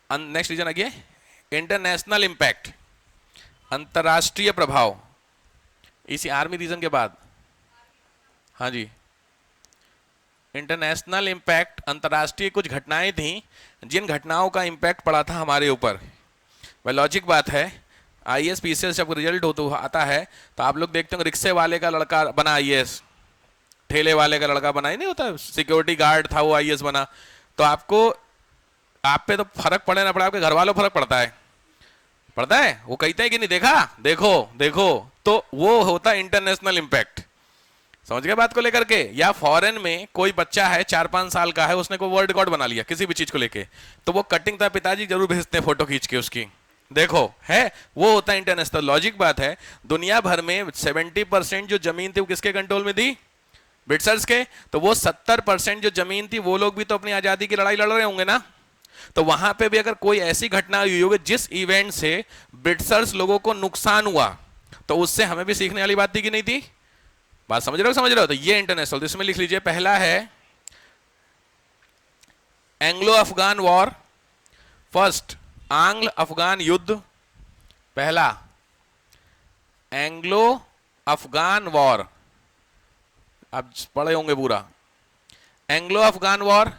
Next reason आगे, international impact, अंतरराष्ट्रीय प्रभाव, इसी आर्मी रीजन के बाद। हाँ जी, इंटरनेशनल इंपैक्ट, अंतरराष्ट्रीय कुछ घटनाएं थी जिन घटनाओं का इंपैक्ट पड़ा था हमारे ऊपर। वह लॉजिक बात है, आईएएस पीसीएस जब रिजल्ट होता आता है तो आप लोग देखते हो रिक्शे वाले का लड़का बना आईएएस, ठेले वाले का लड़का बना ही नहीं होता, सिक्योरिटी गार्ड था वो आईएएस बना। तो आपको, आप पे तो फर्क पड़े ना पड़े, आपके घर वालों फर्क पड़ता है, पड़ता है, वो कहते हैं कि नहीं देखा, देखो देखो, तो वो होता है इंटरनेशनल इंपैक्ट। समझ गए बात को लेकर के। या फॉरेन में कोई बच्चा है 4-5 साल का है, उसने कोई वर्ल्ड रिकॉर्ड बना लिया किसी भी चीज को लेके, तो वो कटिंग था पिताजी जरूर भेजते हैं फोटो खींच के उसकी, देखो है, वो होता है इंटरनेशनल। लॉजिक बात है, दुनिया भर में 70% जो जमीन थी वो किसके कंट्रोल में थी, ब्रिटिशर्स के। तो वो 70% जो जमीन थी वो लोग भी तो अपनी आजादी की लड़ाई लड़ रहे होंगे ना। तो वहां पे भी अगर कोई ऐसी घटना हुई होगी जिस इवेंट से ब्रिटिशर्स लोगों को नुकसान हुआ, तो उससे हमें भी सीखने वाली बात थी कि नहीं थी। बात समझ रहे हो, समझ रहे हो। तो ये इंटरनेशनल, तो इसमें लिख लीजिए, पहला है एंग्लो अफगान वॉर, फर्स्ट आंग्ल अफगान युद्ध, पहला एंग्लो अफगान वॉर, आप पढ़े होंगे पूरा, एंग्लो अफगान वॉर।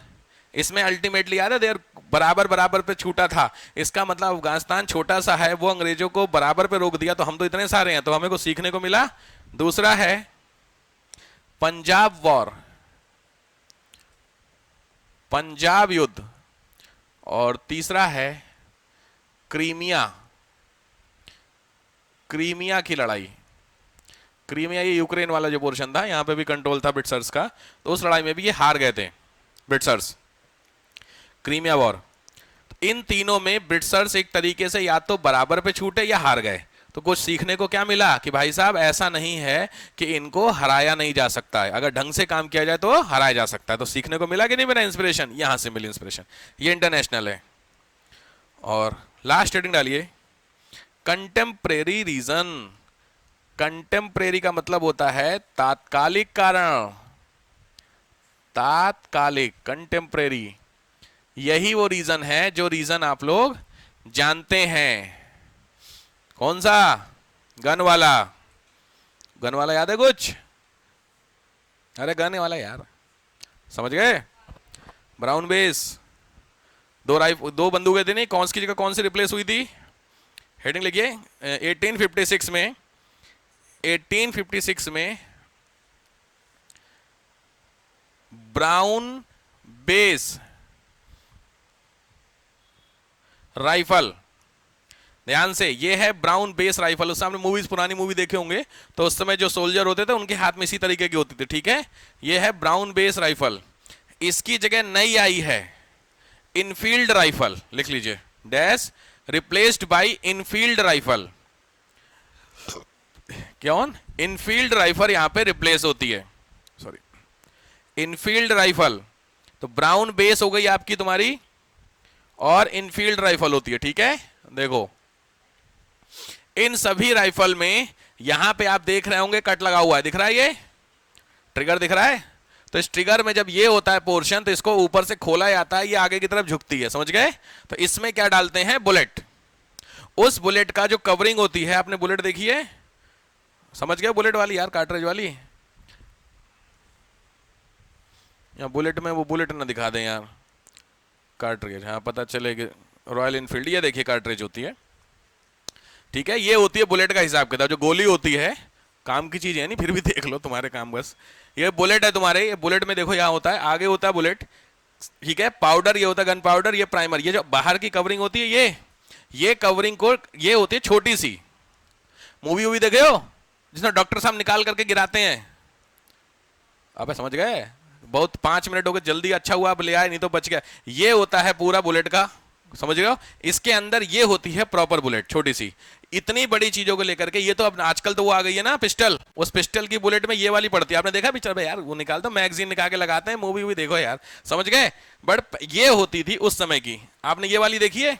इसमें अल्टीमेटली याद है देर बराबर बराबर पे छूटा था, इसका मतलब अफगानिस्तान छोटा सा है, वो अंग्रेजों को बराबर पे रोक दिया, तो हम तो इतने सारे हैं, तो हमें को सीखने को मिला। दूसरा है पंजाब वॉर, पंजाब युद्ध, और तीसरा है क्रीमिया, क्रीमिया की लड़ाई। क्रीमिया ये यूक्रेन वाला जो पोर्शन था, यहां पे भी कंट्रोल था ब्रिटिशर्स का, तो उस लड़ाई में भी ये हार गए थे ब्रिटिशर्स, क्रीमिया वॉर। इन तीनों में ब्रिटिशर्स एक तरीके से या तो बराबर पे छूटे या हार गए। तो कुछ सीखने को क्या मिला कि भाई साहब ऐसा नहीं है कि इनको हराया नहीं जा सकता है, अगर ढंग से काम किया जाए तो हराया जा सकता है। तो सीखने को मिला कि नहीं मिला, इंस्पिरेशन यहां से मिली इंस्पिरेशन। ये इंटरनेशनल है। और लास्ट हेडिंग डालिए, कंटेम्परेरी रीजन। कंटेम्परेरी का मतलब होता है तात्कालिक कारण, तात्कालिक, कंटेम्परेरी। यही वो रीजन है जो रीजन आप लोग जानते हैं। कौन सा, गन वाला, गन वाला याद है कुछ, अरे गन वाला यार, समझ गए, ब्राउन बेस, दो बंदूकें थी नहीं, कौन सी जगह कौन सी रिप्लेस हुई थी, हेडिंग लिखिए। 1856 में, 1856 में ब्राउन बेस राइफल, ध्यान से, ये है ब्राउन बेस राइफल। उस सामने मूवीज, पुरानी मूवी देखे होंगे, तो उस समय जो सोल्जर होते थे उनके हाथ में इसी तरीके की होती थी, ठीक है। ये है ब्राउन बेस राइफल। इसकी जगह नई आई है इनफील्ड राइफल, लिख लीजिए, dash replaced by Enfield rifle. क्यों, इनफील्ड राइफल यहां पे रिप्लेस होती है, सॉरी, इनफील्ड राइफल। तो ब्राउन बेस हो गई आपकी तुम्हारी, और इनफील्ड राइफल होती है, ठीक है। देखो इन सभी राइफल में यहां पे आप देख रहे होंगे कट लगा हुआ है, दिख रहा है, ये ट्रिगर दिख रहा है। तो इस ट्रिगर में जब ये होता है पोर्शन, तो इसको ऊपर से खोला जाता है, ये आगे की तरफ झुकती है, समझ गए। तो इसमें क्या डालते हैं, बुलेट। उस बुलेट का जो कवरिंग होती है, आपने बुलेट देखी है, समझ गए, बुलेट वाली यार, कार्ट्रिज वाली। या बुलेट में वो बुलेट ना दिखा दें यार, कार्ट्रिज, हाँ पता चले कि रॉयल इनफील्ड, ये देखिए कार्ट्रिज होती है, ठीक है। ये होती है बुलेट का हिसाब किताब, जो गोली होती है, काम की चीज है नहीं, फिर भी देख लो तुम्हारे काम बस। ये बुलेट है तुम्हारे, ये बुलेट में देखो यहाँ होता है, आगे होता है बुलेट, ठीक है, पाउडर ये होता है गन पाउडर, ये प्राइमर, ये जो बाहर की कवरिंग होती है, ये कवरिंग को, ये होती है छोटी सी। मूवी वूवी देखे हो जिसमें डॉक्टर साहब निकाल करके गिराते हैं, अब समझ गए, बहुत 5 मिनट हो गए, जल्दी अच्छा हुआ आप ले आए, नहीं तो बच गया। ये होता है पूरा बुलेट का, समझ रहे हो। इसके अंदर ये होती है प्रॉपर बुलेट, छोटी सी। इतनी बड़ी चीजों को लेकर के, ये तो अब आजकल तो वो आ गई है ना पिस्टल, उस पिस्टल की बुलेट में ये वाली पड़ती है, आपने देखा पिक्चर में यार, वो निकालते मैगजीन निकाल के लगाते हैं, मूवी भी देखो यार, समझ गए। बट ये होती थी उस समय की। आपने ये वाली देखी है,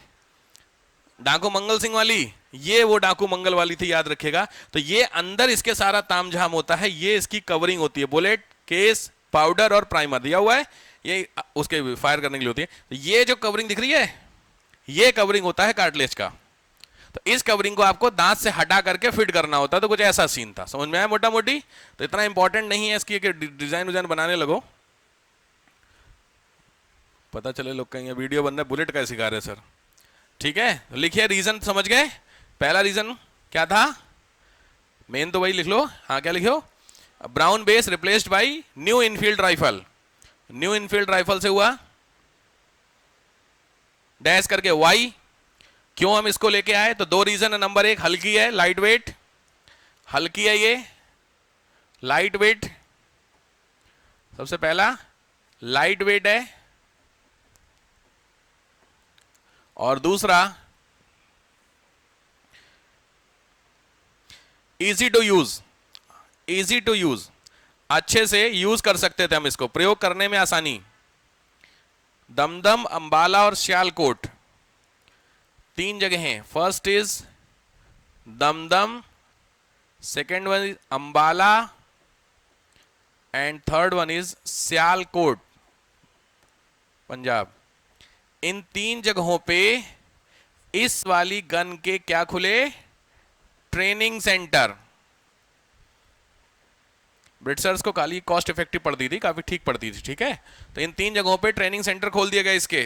डाकू मंगल सिंह वाली, ये वो डाकू मंगल वाली थी, याद रखिएगा। तो ये अंदर इसके सारा तामझाम होता है, ये इसकी कवरिंग होती है, बुलेट, केस, पाउडर और प्राइमर दिया हुआ है, ये उसके फायर करने के लिए होती है। तो ये जो कवरिंग दिख रही है, ये कवरिंग होता है कार्टिलेज का। तो इस कवरिंग को आपको दांत से हटा करके फिट करना होता है। तो कुछ ऐसा सीन था, समझ में आया मोटा मोटी। तो इतना इंपॉर्टेंट नहीं है इसकी कि डिजाइन विजाइन बनाने लगो, पता चले लोग कहेंगे वीडियो बन रहा है बुलेट का सिखा रहे सर। ठीक है, लिखिए रीजन, समझ गए। पहला रीजन क्या था, मेन तो वही लिख लो। हाँ क्या लिखो, brown base replaced by new Enfield rifle. New Enfield rifle से हुआ डैश करके वाई। क्यों हम इसको लेके आए, तो दो रीजन है। नंबर एक, हल्की है, लाइट वेट, हल्की है ये, लाइट वेट, सबसे पहला लाइट वेट है। और दूसरा easy to use, easy to use, अच्छे से यूज कर सकते थे हम इसको, प्रयोग करने में आसानी। दमदम, अंबाला और सियालकोट तीन जगह हैं। First is Dumdum, second one is Ambala and third one is Sialkot, Punjab. इन तीन जगहों पे इस वाली गन के क्या खुले, ट्रेनिंग सेंटर। ब्रिट्सर्स को काली कॉस्ट इफेक्टिव पड़ती थी, काफी ठीक पड़ती थी, ठीक है। तो इन तीन जगहों पे ट्रेनिंग सेंटर खोल दिया गया इसके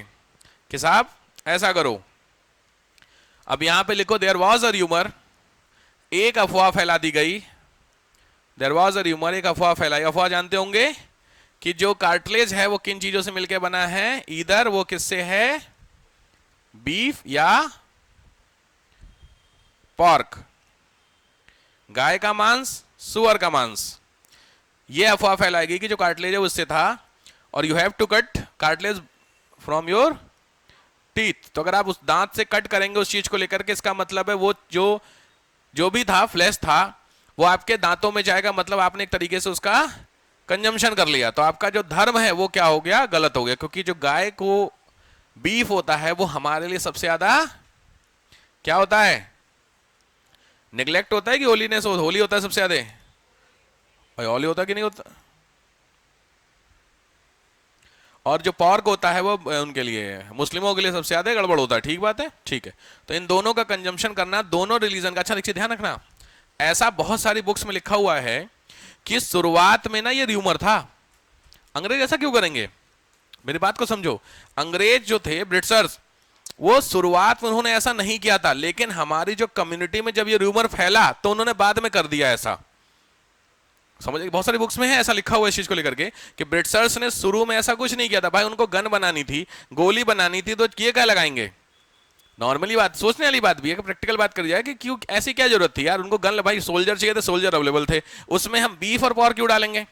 कि साहब ऐसा करो। अब यहां पे लिखो देयर वॉज अ र्यूमर, एक अफवाह फैला दी गई। देयर वॉज अ र्यूमर, एक अफवाह फैलाई। अफवाह जानते होंगे कि जो कार्टिलेज है वो किन चीजों से मिलकर बना है, इधर वो किससे है, बीफ या पॉर्क, गाय का मांस, सुअर का मांस। ये अफवाह फैलाएगी कि जो कार्टिलेज है उससे था, और you have to cut cartilage from your teeth. तो अगर आप उस दांत से कट करेंगे उस चीज को लेकर के, इसका मतलब है वो जो भी था, फ्लैश था, वो आपके दांतों में जाएगा, मतलब आपने एक तरीके से उसका कंजम्पशन कर लिया। तो आपका जो धर्म है वो क्या हो गया, गलत हो गया। क्योंकि जो गाय को बीफ होता है वो हमारे लिए सबसे ज्यादा क्या होता है, निग्लेक्ट होता है कि होलीनेस, होली होता है सबसे ज्यादा। भाई होली होता है कि नहीं होता। और जो पॉर्क होता है वो उनके लिए, मुस्लिमों के लिए सबसे ज्यादा गड़बड़ होता है, ठीक बात है, ठीक है। तो इन दोनों का कंजम्पशन करना, दोनों रिलीजन का। अच्छा देखिए, ध्यान रखना, ऐसा बहुत सारी बुक्स में लिखा हुआ है कि शुरुआत में ना ये र्यूमर था। अंग्रेज ऐसा क्यों करेंगे, मेरी बात को समझो। अंग्रेज जो थे, ब्रिटिशर्स, वो शुरुआत में उन्होंने ऐसा नहीं किया था, लेकिन हमारी जो कम्युनिटी में जब ये र्यूमर फैला तो उन्होंने बाद में कर दिया ऐसा। समझ, बहुत सारी बुक्स में है ऐसा लिखा हुआ इस चीज को लेकर के कि ब्रिटिशर्स ने शुरू में ऐसा कुछ नहीं किया था। भाई उनको गन बनानी थी, गोली बनानी थी, तो ये क्या लगाएंगे। नॉर्मली बात, सोचने वाली बात भी है कि प्रैक्टिकल बात कर जाए कि क्यों ऐसी क्या जरूरत थी यार, उनको गन, भाई सोल्जर चाहिए थे, सोल्जर अवेलेबल थे, उसमें हम बीफ और पॉर्क क्यों डालेंगे।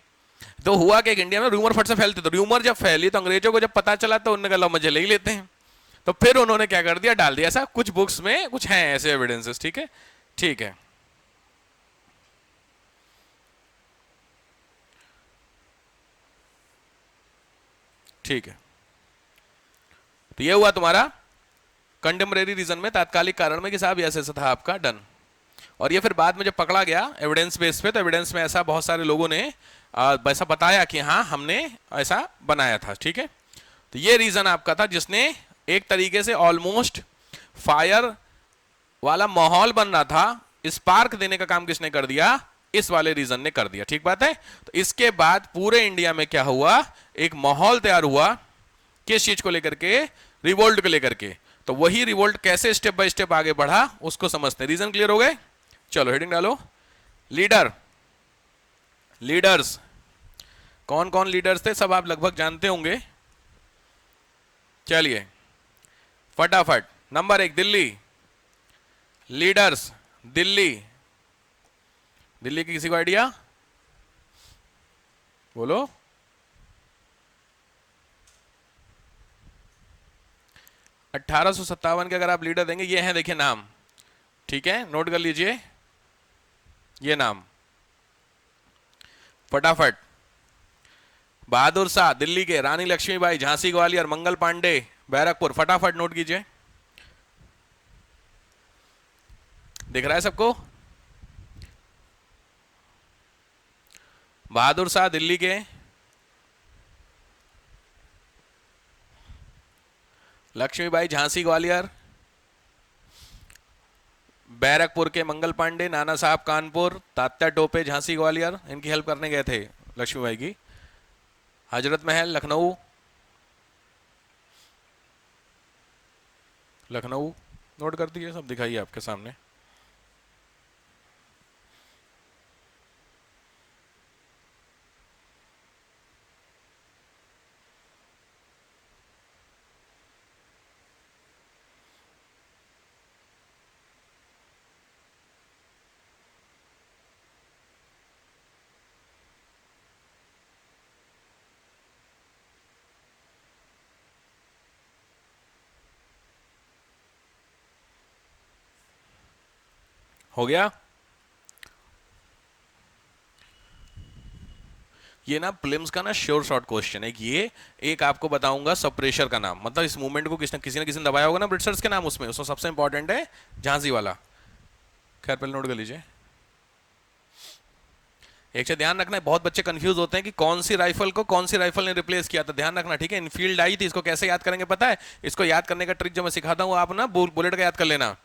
तो हुआ कि इंडिया में रूमर फट से फैलती, तो रूमर जब फैली तो अंग्रेजों को जब पता चला तो उन्होंने कहा मजे ले ही लेते हैं, तो फिर उन्होंने क्या कर दिया, डाल दिया। ऐसा कुछ बुक्स में कुछ है ऐसे एविडेंसेस, ठीक है, ठीक है। ठीक है, तो ये हुआ तुम्हारा कंटेम्परेरी रीजन में, तात्कालिक कारण में कि साहब ऐसा ऐसा था आपका, डन। और ये फिर बाद में जब पकड़ा गया एविडेंस बेस पे, तो एविडेंस में ऐसा बहुत सारे लोगों ने ऐसा बताया कि हाँ हमने ऐसा बनाया था, ठीक है। तो ये रीजन आपका था जिसने एक तरीके से ऑलमोस्ट फायर वाला माहौल बन रहा था, स्पार्क देने का काम किसने कर दिया, इस वाले रीजन ने कर दिया, ठीक बात है। तो इसके बाद पूरे इंडिया में क्या हुआ, एक माहौल तैयार हुआ किस चीज को लेकर के, रिवोल्ट को लेकर के। तो वही रिवोल्ट कैसे स्टेप बाय स्टेप आगे बढ़ा उसको समझते हैं। रीजन क्लियर हो गए, चलो हेडिंग डालो। लीडर, लीडर्स, कौन कौन लीडर्स थे सब आप लगभग जानते होंगे। चलिए फटाफट, नंबर 1 दिल्ली, लीडर्स दिल्ली, दिल्ली की किसी को आइडिया, बोलो। 1857 के अगर आप लीडर देंगे, ये हैं देखिए नाम, ठीक है, नोट कर लीजिए ये नाम फटाफट। बहादुर शाह दिल्ली के, रानी लक्ष्मीबाई, झांसी ग्वालियर, मंगल पांडे बैरकपुर, फटाफट नोट कीजिए। दिख रहा है सबको। बहादुर शाह दिल्ली के, लक्ष्मीबाई झांसी ग्वालियर, बैरकपुर के मंगल पांडे, नाना साहब कानपुर, तात्या टोपे झांसी ग्वालियर, इनकी हेल्प करने गए थे लक्ष्मीबाई की। हजरत महल लखनऊ, लखनऊ नोट कर दिए, सब दिखाइए आपके सामने। हो गया। ये ना प्रिलिम्स का ना श्योर शॉर्ट क्वेश्चन है। ये एक आपको बताऊंगा सब प्रेशर का नाम, मतलब इस मूवमेंट को किसी ने दबाया होगा ना ब्रिटिशर्स के नाम, उसमें सबसे इंपॉर्टेंट है झांसी वाला। खैर पहले नोट कर लीजिए। एक से ध्यान रखना है, बहुत बच्चे कंफ्यूज होते हैं कि कौन सी राइफल को कौन सी राइफल ने रिप्लेस किया था। ध्यान रखना, ठीक है। इनफील्ड आई थी, इसको कैसे याद करेंगे पता है? इसको याद करने का ट्रिक जो मैं सिखाता हूँ, आप ना बुलेट का याद कर लेना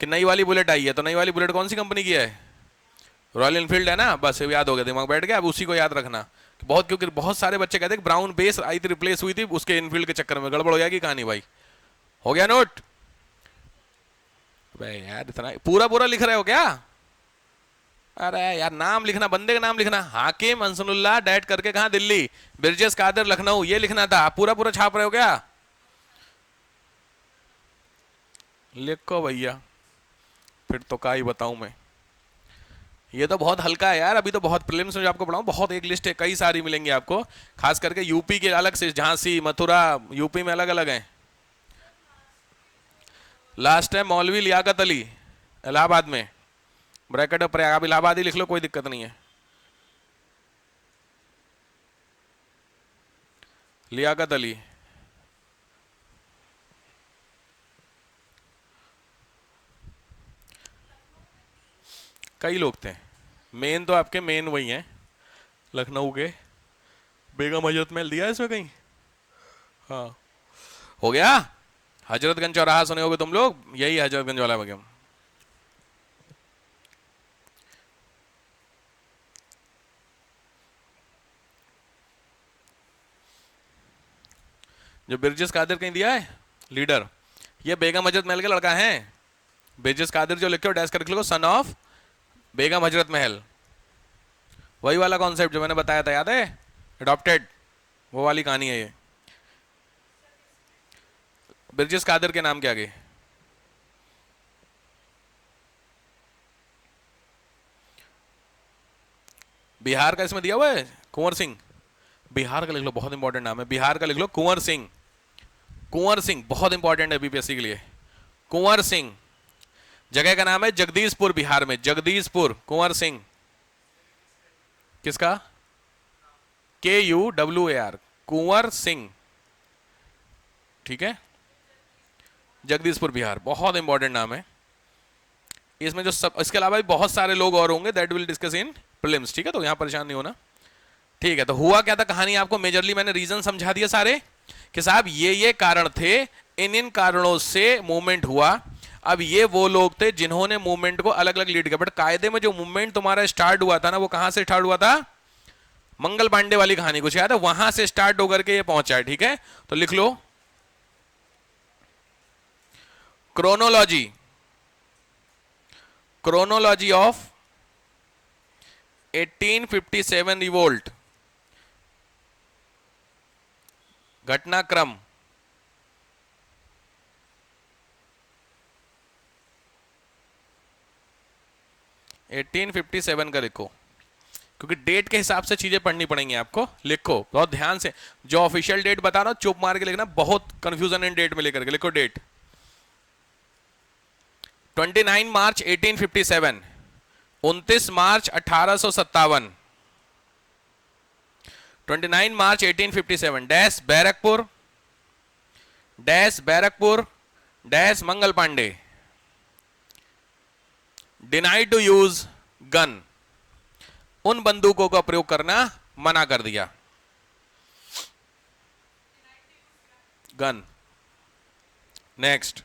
कि नई वाली बुलेट आई है, तो नई वाली बुलेट कौन सी कंपनी की है? रॉयल इनफील्ड है ना, बस याद हो गया, दिमाग बैठ गया। अब उसी को याद रखना। बहुत, क्योंकि बहुत सारे बच्चे कहते हैं ब्राउन बेस आई थी, रिप्लेस हुई थी, उसके इनफील्ड के चक्कर में गड़बड़ हो जाएगी कहानी भाई। हो गया नोट? यार इतना पूरा पूरा लिख रहे हो क्या? अरे यार नाम लिखना, बंदे का नाम लिखना। हाकिम अंसनुल्लाह डैट करके कहा दिल्ली, बिरजेस कादर लखनऊ, ये लिखना था। पूरा पूरा छाप रहे हो क्या? लिखो भैया, फिर तो क्या ही बताऊं मैं। ये तो बहुत हल्का है यार, अभी तो बहुत प्रीलिम्स में जो आपको पढ़ाऊं, बहुत एक लिस्ट है, कई सारी मिलेंगी आपको। खास करके यूपी के अलग से, झांसी मथुरा यूपी में अलग अलग हैं। लास्ट है मौलवी लियाकत अली इलाहाबाद में, ब्रैकेट प्रयाग, आप इलाहाबाद ही लिख लो, कोई दिक्कत नहीं है। लियाकत अली, कई लोग थे, मेन तो आपके मेन वही हैं लखनऊ के। बेगम हजरत महल दिया है इसमें कहीं? हाँ। हो गया। हजरतगंज चौराहा सुने होगे तुम लोग, यही हजरतगंज वाला बेगम। जो बिरजिस कादिर कहीं दिया है लीडर, ये बेगम हजरत महल के लड़का है। बिरजिस कादिर जो लिखे हो डैश करके लिखो, सन ऑफ बेगम हजरत महल। वही वाला कॉन्सेप्ट जो मैंने बताया था, याद है? अडॉप्टेड, वो वाली कहानी है ये। बिरजिस कादिर के नाम के आगे बिहार का इसमें दिया हुआ है कुंवर सिंह। बिहार का लिख लो, बहुत इंपॉर्टेंट नाम है बिहार का, लिख लो कुंवर सिंह। कुंवर सिंह बहुत इंपॉर्टेंट है बीपीएससी के लिए। कुंवर सिंह, जगह का नाम है जगदीशपुर बिहार में, जगदीशपुर। कुंवर सिंह किसका? KUWAR, कुंवर सिंह, ठीक है। जगदीशपुर बिहार बहुत इंपॉर्टेंट नाम है। इसमें जो सब, इसके अलावा भी बहुत सारे लोग और होंगे, that will discuss in prelims, ठीक है। तो यहां परेशान नहीं होना, ठीक है। तो हुआ क्या था कहानी, आपको मेजरली मैंने रीजन समझा दिया सारे कि साहब ये कारण थे, इन कारणों से मूवमेंट हुआ। अब ये वो लोग थे जिन्होंने मूवमेंट को अलग अलग लीड किया, बट कायदे में जो मूवमेंट तुम्हारा स्टार्ट हुआ था ना, वो कहां से स्टार्ट हुआ था? मंगल पांडे वाली कहानी कुछ याद है? वहां से स्टार्ट होकर के ये पहुंचा है, ठीक है। तो लिख लो क्रोनोलॉजी, क्रोनोलॉजी ऑफ 1857 रिवोल्ट, घटनाक्रम। एटीन 1857 का लिखो, क्योंकि डेट के हिसाब से चीजें पढ़नी पड़ेंगी आपको। लिखो बहुत ध्यान से, जो ऑफिशियल डेट बता रहा हूं चुप मार के लिखना, बहुत कंफ्यूजन इन डेट में लेकर के लिखो date. 29 March 1857, 29 March 1857, 29 March 1857, dash Barrackpore, dash Barrackpore, dash Mangal Pandey, denied to use gun, उन बंदूकों का प्रयोग करना मना कर दिया। Gun. Next,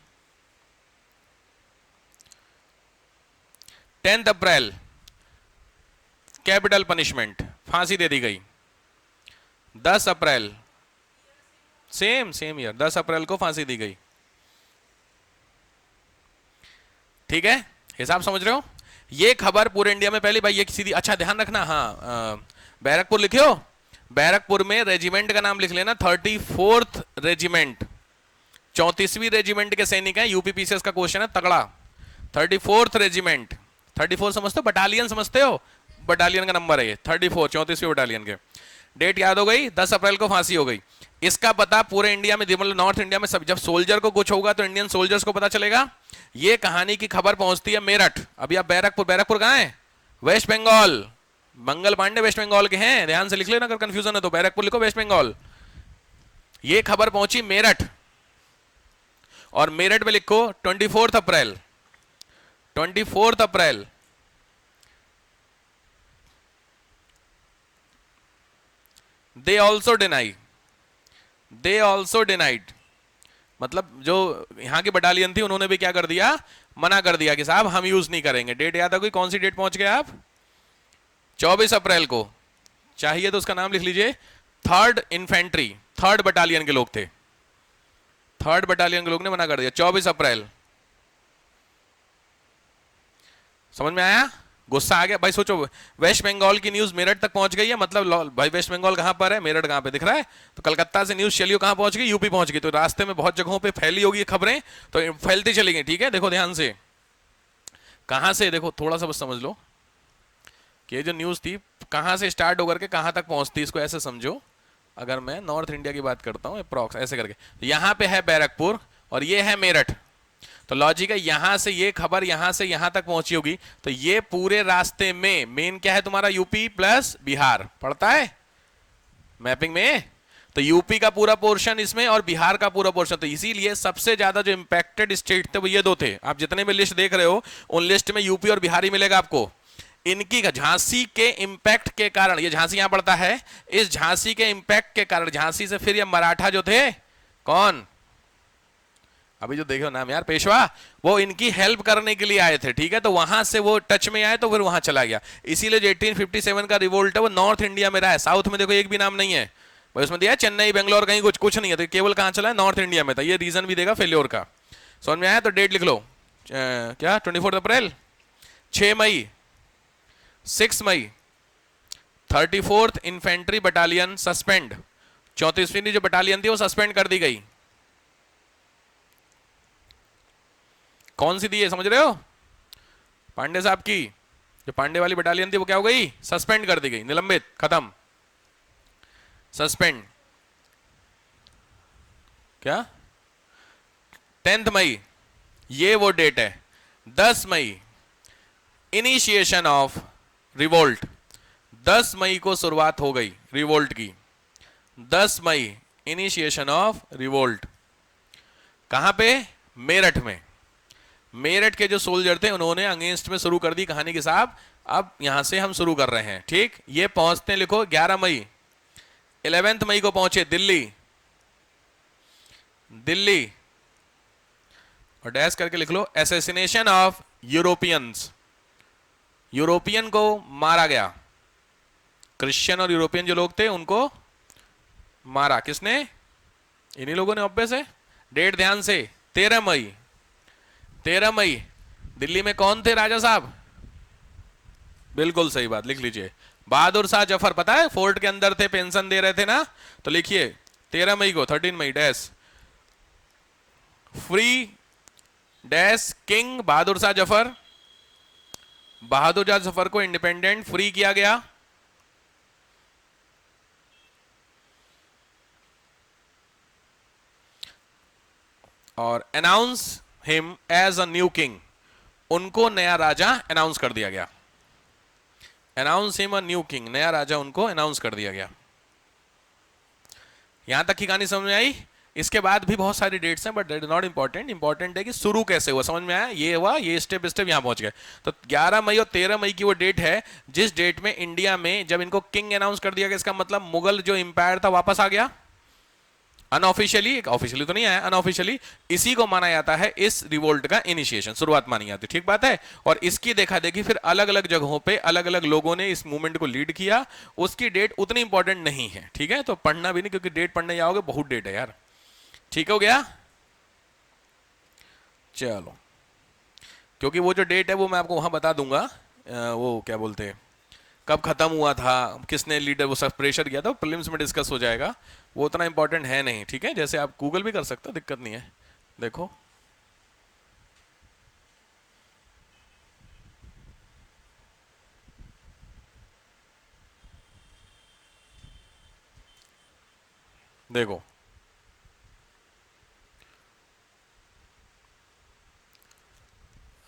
10 April capital punishment, फांसी दे दी गई। 10 April same same year, 10 April को फांसी दी गई। ठीक है, हिसाब समझ रहे हो? ये खबर पूरे इंडिया में पहली भाई ये सीधी, अच्छा ध्यान रखना, हाँ बैरकपुर लिखियो, बैरकपुर में रेजिमेंट का नाम लिख लेना 34th रेजिमेंट, 34वीं रेजिमेंट के सैनिक हैं। यूपीपीसीएस का क्वेश्चन है तगड़ा। 34th रेजिमेंट, 34 समझते हो, बटालियन समझते हो, बटालियन का नंबर है ये 34, 34वीं बटालियन के। डेट याद हो गई, 10 अप्रैल को फांसी हो गई। इसका पता पूरे इंडिया में, मतलब नॉर्थ इंडिया में सब, जब सोल्जर को कुछ होगा तो इंडियन सोल्जर्स को पता चलेगा। ये कहानी की खबर पहुंचती है मेरठ। अभी आप बैरकपुर, बैरकपुर कहां है? वेस्ट बंगाल। मंगल पांडे वेस्ट बंगाल के हैं, ध्यान से लिख लेना, अगर कंफ्यूजन है तो बैरकपुर लिखो, वेस्ट बंगाल। ये खबर पहुंची मेरठ, और मेरठ में लिखो 24 अप्रैल, 24 अप्रैल दे ऑल्सो डिनाइड, मतलब जो यहां की बटालियन थी उन्होंने भी क्या कर दिया, मना कर दिया कि साहब हम यूज नहीं करेंगे। डेट याद आ गई, कौन सी डेट पहुंच गए आप? 24 अप्रैल को। चाहिए तो उसका नाम लिख लीजिए, 3rd इन्फेंट्री, 3rd बटालियन के लोग थे, 3rd बटालियन के लोग ने मना कर दिया। 24 अप्रैल, समझ में आया? गुस्सा आ गया भाई। सोचो वेस्ट बंगाल की न्यूज मेरठ तक पहुंच गई है, मतलब भाई वेस्ट बंगाल कहां पर है, मेरठ कहां पे दिख रहा है, तो कलकत्ता से न्यूज चलियो कहां पहुंच गई, यूपी पहुंच गई। तो रास्ते में बहुत जगहों पे फैली होगी खबरें, तो फैलती चली गई। ठीक है, देखो ध्यान से, कहां से, देखो थोड़ा सा बस समझ लो कि ये जो न्यूज थी कहां से स्टार्ट होकर के कहां तक पहुंचती, इसको ऐसे समझो। अगर मैं नॉर्थ इंडिया की बात करता हूं अप्रॉक्स ऐसे करके, तो यहां पे है बैरकपुर और ये है मेरठ, तो लॉजिक है यहां से ये खबर यहां से यहां तक पहुंची होगी, तो ये पूरे रास्ते में मेन क्या है तुम्हारा, यूपी प्लस बिहार पड़ता है मैपिंग में, तो यूपी का पूरा पोर्शन इसमें और बिहार का पूरा पोर्शन। तो इसीलिए सबसे ज्यादा जो इंपैक्टेड स्टेट थे वो ये दो थे। आप जितने भी लिस्ट देख रहे हो उन लिस्ट में यूपी और बिहार ही मिलेगा आपको। इनकी झांसी के इंपैक्ट के कारण, ये झांसी यहां पड़ता है, इस झांसी के इंपैक्ट के कारण झांसी से फिर ये मराठा जो थे, कौन अभी जो देखो नाम यार, पेशवा, वो इनकी हेल्प करने के लिए आए थे। ठीक है, तो वहां से वो टच में आए तो फिर वहां चला गया। इसीलिए जो 1857 का रिवोल्ट है वो नॉर्थ इंडिया में रहा है, साउथ में देखो एक भी नाम नहीं है भाई, उसमें दिया चेन्नई बेंगलोर कहीं कुछ कुछ नहीं है, तो केवल कहां चला है, नॉर्थ इंडिया में था। ये रीजन भी देगा फेल्योर का। समझ में आया? तो डेट लिख लो, क्या 24 अप्रैल, 6 मई, 6 मई 34th इन्फेंट्री बटालियन सस्पेंड, 34वीं जो बटालियन थी वो सस्पेंड कर दी गई। कौन सी दी है समझ रहे हो? पांडे साहब की जो पांडे वाली बटालियन थी वो क्या हो गई, सस्पेंड कर दी गई, निलंबित, खत्म, सस्पेंड। क्या 10 मई ये वो डेट है। 10 मई इनिशिएशन ऑफ रिवोल्ट, 10 मई को शुरुआत हो गई रिवोल्ट की, 10 मई इनिशिएशन ऑफ रिवोल्ट। कहां पे? मेरठ में। मेरठ के जो सोल्जर थे उन्होंने अगेंस्ट में शुरू कर दी कहानी के साहब, अब यहां से हम शुरू कर रहे हैं। ठीक, ये पहुंचते लिखो 11 मई, 11 मई को पहुंचे दिल्ली, दिल्ली, और डैश करके लिख लो असैसिनेशन ऑफ यूरोपियंस, यूरोपियन को मारा गया, क्रिश्चियन और यूरोपियन जो लोग थे उनको मारा, किसने? इन्हीं लोगों ने ऑब्वियस है। डेट ध्यान से, 13 मई, 13 मई दिल्ली में कौन थे राजा साहब? बिल्कुल सही बात, लिख लीजिए, बहादुर शाह जफर। पता है फोर्ट के अंदर थे, पेंशन दे रहे थे ना, तो लिखिए 13 मई को, 13 मई dash free dash king Bahadur Shah Zafar, Bahadur Shah Zafar को इंडिपेंडेंट फ्री किया गया। और announce him as a new king, उनको नया राजा अनाउंस कर दिया गया, announce him a new king, नया राजा उनको अनाउंस कर दिया गया। यहां तक की कहानी समझ में आई? इसके बाद भी बहुत सारी डेट्स हैं but that is not important, important है कि शुरू कैसे हुआ। समझ में आया? ये हुआ, ये स्टेप स्टेप यहां पहुंच गए। तो 11 मई और 13 मई की वो डेट है जिस डेट में इंडिया में जब इनको किंग अनाउंस कर दिया गया, इसका मतलब मुगल जो इंपायर था वापस आ गया, अनऑफिशियली, ऑफिशियली तो नहीं आया, अनऑफिशियली इसी को माना जाता है इस रिवोल्ट का इनिशिएशन, शुरुआत मानी जाती है, ठीक बात है। और इसकी देखा देखी फिर अलग अलग जगहों पे अलग अलग लोगों ने इस मूवमेंट को लीड किया। उसकी डेट उतनी इंपॉर्टेंट नहीं है, ठीक है, तो पढ़ना भी नहीं, क्योंकि डेट पढ़ने जाओगे बहुत डेट है यार। ठीक हो गया, चलो, क्योंकि वो जो डेट है वो मैं आपको वहां बता दूंगा, वो क्या बोलते हैं, कब खत्म हुआ था, किसने लीडर, वो सब प्रेशर किया था, प्रीलिम्स में डिस्कस हो जाएगा, वो उतना इंपॉर्टेंट है नहीं, ठीक है। जैसे आप गूगल भी कर सकते हो, दिक्कत नहीं है। देखो, देखो,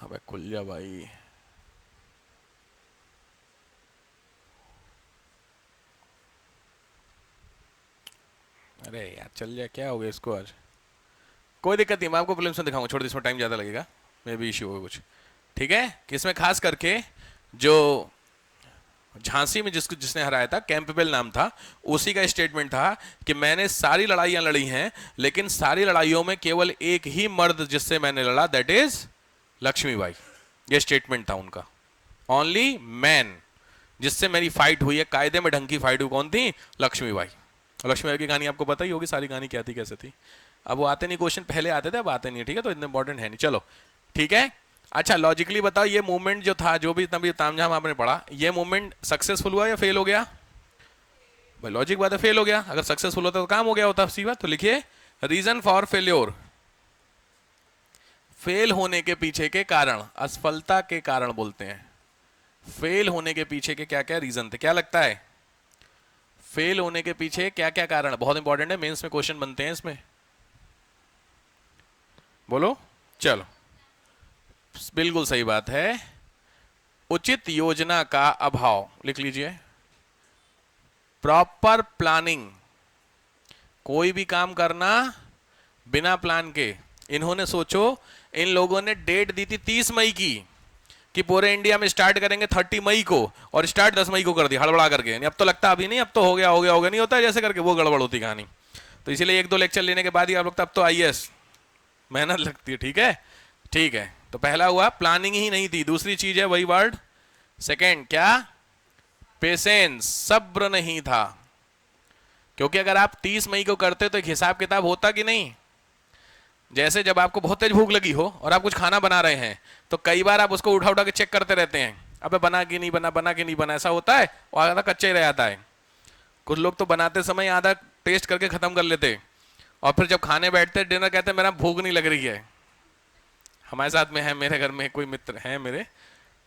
अबे खुल जा भाई। अरे यार चल जा, क्या हो गया इसको आज। कोई दिक्कत नहीं, मैं आपको प्रीलिम्स में दिखाऊंगा, छोड़ दो, इसमें टाइम ज़्यादा लगेगा, मे भी इशू होगा कुछ, ठीक है। कि इसमें खास करके जो झांसी में जिसने हराया था, कैंपबेल नाम था, उसी का स्टेटमेंट था कि मैंने सारी लड़ाइयां लड़ी हैं, लेकिन सारी लड़ाइयों में केवल एक ही मर्द जिससे मैंने लड़ा, दैट इज लक्ष्मीबाई। ये स्टेटमेंट था उनका, ओनली मैन जिससे मेरी फाइट हुई है, कायदे में ढंग की फाइट हुई, कौन थी? लक्ष्मीबाई। लक्ष्मीबाई की कहानी आपको पता ही होगी, सारी कहानी क्या थी कैसे थी। अब वो आते नहीं क्वेश्चन, पहले आते थे, अब आते नहीं है, ठीक है, तो इतना इंपॉर्टेंट है नहीं, चलो ठीक है। अच्छा लॉजिकली बताओ, ये मूवमेंट जो था, जो भी तभी तामझाम आपने पढ़ा, ये मूवमेंट सक्सेसफुल हुआ या फेल हो गया? भाई लॉजिक बात है, फेल हो गया। अगर सक्सेसफुल होता तो काम हो गया होता, सी बात। तो लिखिए रीजन फॉर फेल्योर, फेल होने के पीछे के कारण, असफलता के कारण बोलते हैं। फेल होने के पीछे के क्या क्या रीजन थे, क्या लगता है? फेल होने के पीछे क्या क्या कारण, बहुत इंपॉर्टेंट है, मेंस में क्वेश्चन बनते हैं इसमें, बोलो। चलो, बिल्कुल सही बात है, उचित योजना का अभाव, लिख लीजिए। प्रॉपर प्लानिंग, कोई भी काम करना बिना प्लान के। इन्होंने सोचो, इन लोगों ने डेट दी थी 30 मई की कि पूरे इंडिया में स्टार्ट करेंगे 30 मई को, और स्टार्ट 10 मई को कर दिया हड़बड़ा करके। अब तो लगता अभी नहीं, अब तो हो गया हो गया हो गया, नहीं होता है जैसे करके, वो गड़बड़ होती कहानी। तो इसीलिए एक दो लेक्चर लेने के बाद ही आप लोग, तब तो आईएएस मेहनत लगती है, ठीक है। ठीक है, तो पहला हुआ प्लानिंग ही नहीं थी, दूसरी चीज है वही वर्ड, सेकेंड क्या? पेशेंस, सब्र नहीं था। क्योंकि अगर आप 30 मई को करते तो एक हिसाब किताब होता कि नहीं। जैसे जब आपको बहुत तेज भूख लगी हो और आप कुछ खाना बना रहे हैं, तो कई बार आप उसको उठा उठा के चेक करते रहते हैं, अबे बना कि नहीं बना, बना कि नहीं बना, ऐसा होता है, और आधा कच्चा ही रह जाता है। कुछ लोग तो बनाते समय आधा टेस्ट करके खत्म कर लेते, और फिर जब खाने बैठते डिनर कहते हैं मेरा भूख नहीं लग रही है। हमारे साथ में है, मेरे घर में कोई मित्र है मेरे,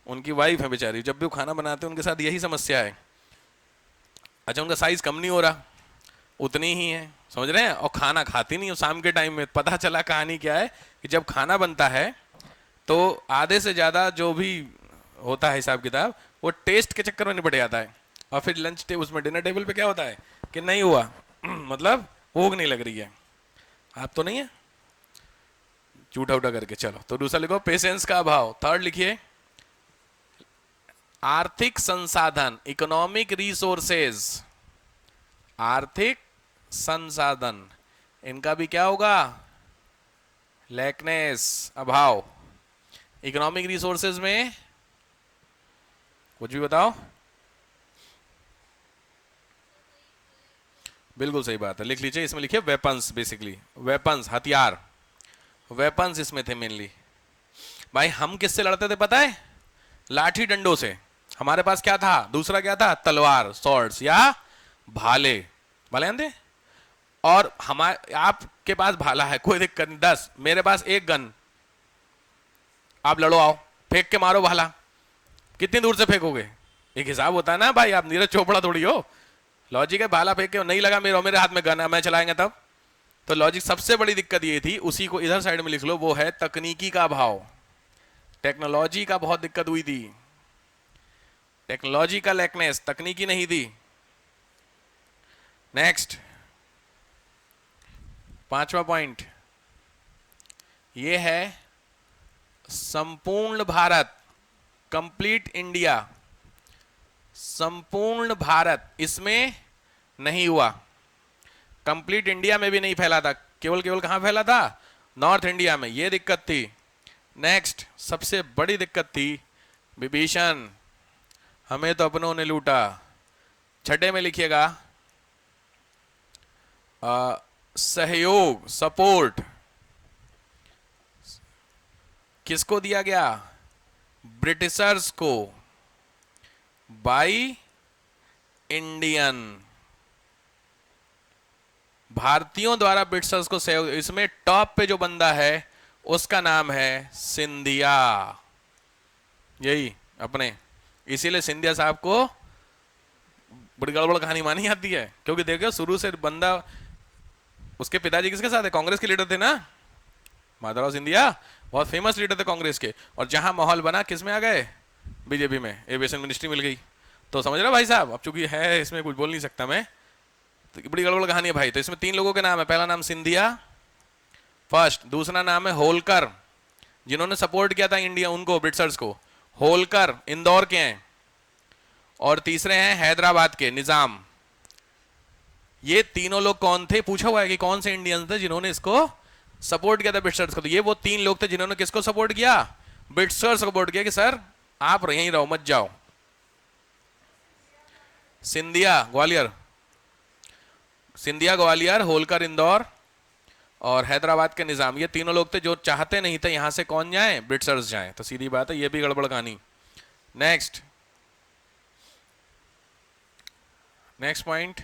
उनकी वाइफ है बेचारी, जब भी वो खाना बनाते हैं उनके साथ यही समस्या है। अच्छा, उनका साइज कम नहीं हो रहा, उतनी ही है, समझ रहे हैं, और खाना खाती नहीं हो शाम के टाइम में। पता चला कहानी क्या है कि जब खाना बनता है तो आधे से ज़्यादा जो भी होता है हिसाब किताब, वो टेस्ट के चक्कर में निपट जाता है, और फिर लंच टेबल उसमें डिनर टेबल पे क्या होता है कि नहीं हुआ मतलब भूख नहीं लग रही है। आप तो नहीं है, झूठा उठा करके। चलो, तो दूसरा लिखो पेशेंस का अभाव। थर्ड लिखिए आर्थिक संसाधन, इकोनॉमिक रिसोर्सेज, आर्थिक संसाधन, इनका भी क्या होगा? लैकनेस, अभाव। इकोनॉमिक रिसोर्सेज में कुछ भी बताओ। बिल्कुल सही बात है, लिख लीजिए, इसमें लिखिए वेपन्स, बेसिकली वेपन्स, हथियार, वेपन्स इसमें थे मेनली। भाई हम किससे लड़ते थे पता है? लाठी डंडों से। हमारे पास क्या था? दूसरा क्या था? तलवार, सॉर्ड्स या भाले, भाले जानते? और हमारे, आपके पास भाला है, कोई दिक्कत नहीं, 10, मेरे पास एक गन, आप लड़ो, आओ, फेंक के मारो भाला। कितनी दूर से फेंकोगे? एक हिसाब होता है ना भाई, आप नीरज चोपड़ा थोड़ी हो। लॉजिक है, भाला फेंक के नहीं लगा, मेरे हाथ में गन है, मैं चलाएंगे तब। तो लॉजिक, सबसे बड़ी दिक्कत ये थी, उसी को इधर साइड में लिख लो, वो है तकनीकी का अभाव। टेक्नोलॉजी का बहुत दिक्कत हुई थी, टेक्नोलॉजी का लैकनेस, तकनीकी नहीं थी। नेक्स्ट, पांचवा पॉइंट ये है संपूर्ण भारत, कंप्लीट इंडिया, संपूर्ण भारत इसमें नहीं हुआ। कंप्लीट इंडिया में भी नहीं फैला था, केवल केवल कहां फैला था, नॉर्थ इंडिया में, ये दिक्कत थी। नेक्स्ट सबसे बड़ी दिक्कत थी विभीषण, हमें तो अपनों ने लूटा। छठे में लिखिएगा सहयोग, सपोर्ट किसको दिया गया, ब्रिटिशर्स को, बाई इंडियन, भारतीयों द्वारा ब्रिटिशर्स को सहयोग। इसमें टॉप पे जो बंदा है उसका नाम है सिंधिया, यही अपने, इसीलिए सिंधिया साहब को बड़ी गड़बड़ कहानी मानी जाती है, क्योंकि देखो शुरू से बंदा, उसके पिताजी किसके साथ है, कांग्रेस के लीडर थे ना, माधवराव सिंधिया बहुत फेमस लीडर थे कांग्रेस के, और जहां माहौल बना किस में आ गए, बीजेपी में, एविएशन मिनिस्ट्री मिल गई। तो समझ रहे हो भाई साहब, अब चूंकि है इसमें कुछ बोल नहीं सकता मैं, तो बड़ी गड़बड़ कहानी है भाई। तो इसमें 3 लोगों के नाम है, पहला नाम सिंधिया फर्स्ट, दूसरा नाम है होलकर, जिन्होंने सपोर्ट किया था इंडिया उनको, ब्रिटिशर्स को, होलकर इंदौर के हैं, और तीसरे हैं हैदराबाद के निजाम। ये तीनों लोग कौन थे, पूछा हुआ है कि कौन से इंडियंस थे जिन्होंने इसको सपोर्ट किया था ब्रिटिशर्स को, तो ये वो 3 लोग थे जिन्होंने किसको सपोर्ट किया, ब्रिटिशर्स को सपोर्ट किया कि सर आप यहीं रहो मत जाओ। सिंधिया ग्वालियर, सिंधिया ग्वालियर, होलकर इंदौर और हैदराबाद के निजाम, ये तीनों लोग थे जो चाहते नहीं थे यहां से कौन जाए, ब्रिटिशर्स जाए। तो सीधी बात है, ये भी गड़बड़ कहानी। नेक्स्ट नेक्स्ट पॉइंट,